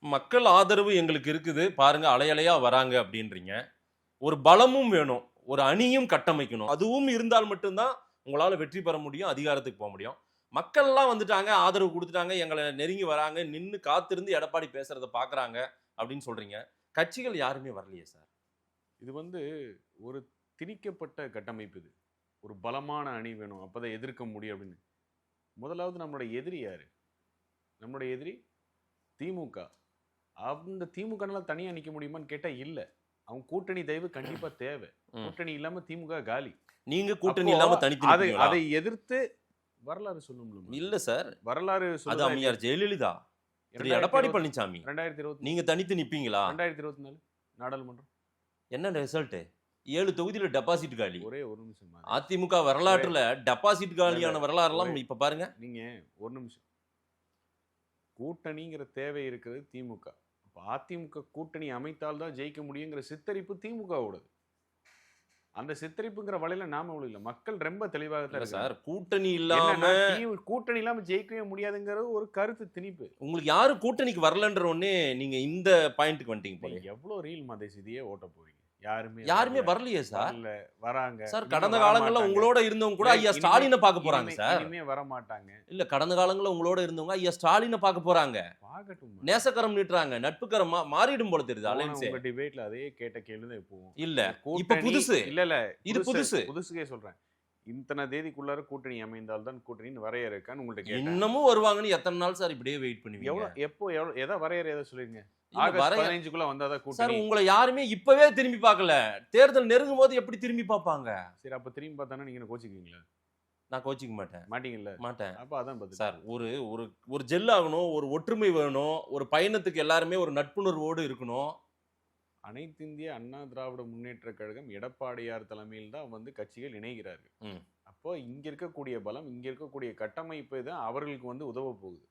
மக்கள் ஆதரவு எங்களுக்கு இருக்குது. பாருங்க அலை அலையா வராங்க அப்படின்றீங்க. ஒரு பலமும் வேணும். ஒரு அணியும் கட்டமைக்கணும். அதுவும் இருந்தால் மட்டும் தான் உங்களால வெற்றி பெற முடியும். அதிகாரத்துக்கு போ முடியும். மக்கள்லாம் வந்துட்டாங்க, ஆதரவு குடுத்துட்டாங்க, எங்கள நெருங்கி வராங்க, நின்னு காத்திருந்து எடப்பாடி பேசுறத பார்க்குறாங்க அப்படின்னு சொல்றீங்க. கட்சிகள் யாருமே வரலையே சார். இது வந்து ஒரு திணிக்கப்பட்ட கட்டமைப்பு இது. ஒரு பலமான அணி வேணும். அப்பதான் எதிர்க்க முடியும் அப்படின்னு. முதலாவது நம்மளுடைய எதிரி யாரு? நம்மளுடைய எதிரி திமுக. அந்த திமுகனால தனியா நிக்க முடியுமான்னு கேட்டா இல்ல. அவங்க கூட்டணி தயவு கண்டிப்பா தேவை. ம். கூட்டணி இல்லாம திமுக காலி. நீங்க கூட்டணி அப்போ இல்லாம தனித்து அதை நிப்பீங்களா? அதை எதிர்த்து வரலாறு சொல்லும்ல. இல்ல சார். வரலாறு அது சொல்லுதா அம்மையார் ஜெயலலிதா. திரு எடப்பாடி பழனிசாமி. 2024 நீங்க தனித்து நிப்பீங்களா? 2024 நாடாளுமன்றம் என்ன ரிசல்ட்? 7 தொகுதியில டெபாசிட் காலி. ஒரே ஒரு நிமிஷம் அதிமுக வரலாற்றுல டெபாசிட் காலியான வரலாறுலாம் ஒரே- இப்ப பாருங்க. நீங்க ஒரு நிமிஷம். கூட்டணிங்கிற தேவை இருக்கிறது திமுக. அப்ப அதிமுக கூட்டணி அமைத்தால் தான் ஜெயிக்க முடியுங்கிற சித்தரிப்பு திமுகவோடது. அந்த சித்தரிப்புங்கிற வலையில நாம இல்ல. மக்கள் ரொம்ப தெளிவாக தான் இல்ல இருக்காங்க. சார், கூட்டணி இல்லாம என்னன்னா, கூட்டணி இல்லாம ஜெயிக்கவே முடியாதுங்கிறது ஒரு கருத்து திணிப்பு. உங்களுக்கு யாரும் கூட்டணிக்கு வரலன்ற உடனே நீங்க இந்த பாயிண்ட்க்கு வந்துட்டீங்க போல. எவ்வளவு ரீல் மதேசிதியே ஓட்ட போறீங்க? யாருமே யாருமே வரல. வரலையே சார். வரல, வராங்க. சார் இனிமே கடந்த வர காலங்கள்ல மாட்டாங்க. உங்களோட இருந்தவங்க கூட ஐயா இனிமே- ஸ்டாலினை பார்க்க போறாங்க இனிமே- சார். இனிமே வர மாட்டாங்க. இல்ல கடந்த காலங்கள்ல உங்களோட இருந்தவங்க ஐயா ஸ்டாலினை பார்க்க போறாங்க. பாக்கட்டும். நேசக்கரம் நீட்டுறாங்க. நட்புக்கரம் மாறிடும் போல தெரியுது போன அலைன்ஸே. உங்க டிபேட்ல அதே கேட்ட கேள்வி தான் இப்போவும். இல்ல இப்ப கூட்டணி புதுசு. இல்ல இது புதுசு. புதுசுக்கே சொல்றேன். இத்தனை தேதிக்குள்ளார கூட்டணி அமைந்தால் தான் கூட்டணின்னு வரையறை இருக்கான்னு உங்கள்ட்ட கேட்டேன். இன்னமும் வருவாங்கன்னு எத்தனை நாள் சார் இப்படியே வெயிட் பண்ணுவீங்க? எவ்வளவு எதை வரையறை எதை சொல்லிருங்க? இல்ல, ஆகஸ்ட் 15க்குள்ள வந்தாதான் சார் கூட்டணி. உங்களை யாருமே இப்பவே திரும்பி பார்க்கல. தேர்தல் நெருங்கும் போது எப்படி திரும்பி பார்ப்பாங்க? சரி, அப்ப திரும்பி பார்த்தானே நீங்க கோச்சிக்குவீங்களா? நான் கோச்சிக்க மாட்டேன். மாட்டீங்கல்ல? மாட்டேன். அப்ப அதான் பதில். சார் ஒரு ஒரு ஒரு ஜெல் ஆகணும், ஒரு ஒற்றுமை வேணும், ஒரு பயணத்துக்கு எல்லாருமே ஒரு நட்புணர்வோடு இருக்கணும். அனைத்து இந்திய அண்ணா திராவிட முன்னேற்ற கழகம் எடப்பாடியார் தலைமையில் தான் வந்து கட்சிகள் இணைகிறார்கள். ம். அப்போ இங்க இருக்கக்கூடிய பலம், இங்க இருக்கக்கூடிய கட்டமைப்பு தான் அவர்களுக்கு வந்து உதவ போகுது.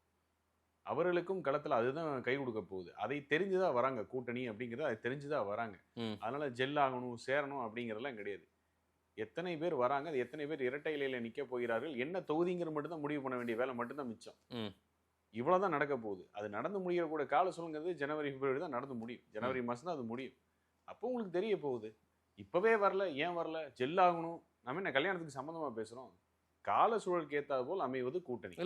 அவர்களுக்கும் களத்துல அதுதான் கை கொடுக்க போகுது. அதை தெரிஞ்சுதான் வராங்க கூட்டணி அப்படிங்கிறது. அதை தெரிஞ்சுதான் வராங்க. ம். அதனால ஜெல் ஆகணும், சேரணும் அப்படிங்கிறதெல்லாம் கிடையாது. எத்தனை பேர் வராங்க, அது எத்தனை பேர் இரட்டை இலையில நிக்க போகிறார்கள், என்ன தொகுதிங்கிற மட்டும் தான் முடிவு பண்ண வேண்டிய வேலை மட்டும்தான் மிச்சம். ம். இவ்வளவுதான் நடக்க போகுது. அது நடந்து முடிகிற கூட கால சொல்லுங்கிறது ஜனவரி பிப்ரவரி தான் நடந்து முடியும். ஜனவரி மாசம் தான் அது முடியும். அப்போ உங்களுக்கு தெரிய போகுது. இப்பவே வரல, ஏன் வரல? ஜெல் ஆகணும். நம்ம என்ன கல்யாணத்துக்கு சம்பந்தமா பேசுறோம்? கால சூழலுக்கு ஏத்தாது போல் அமைவது கூட்டணி.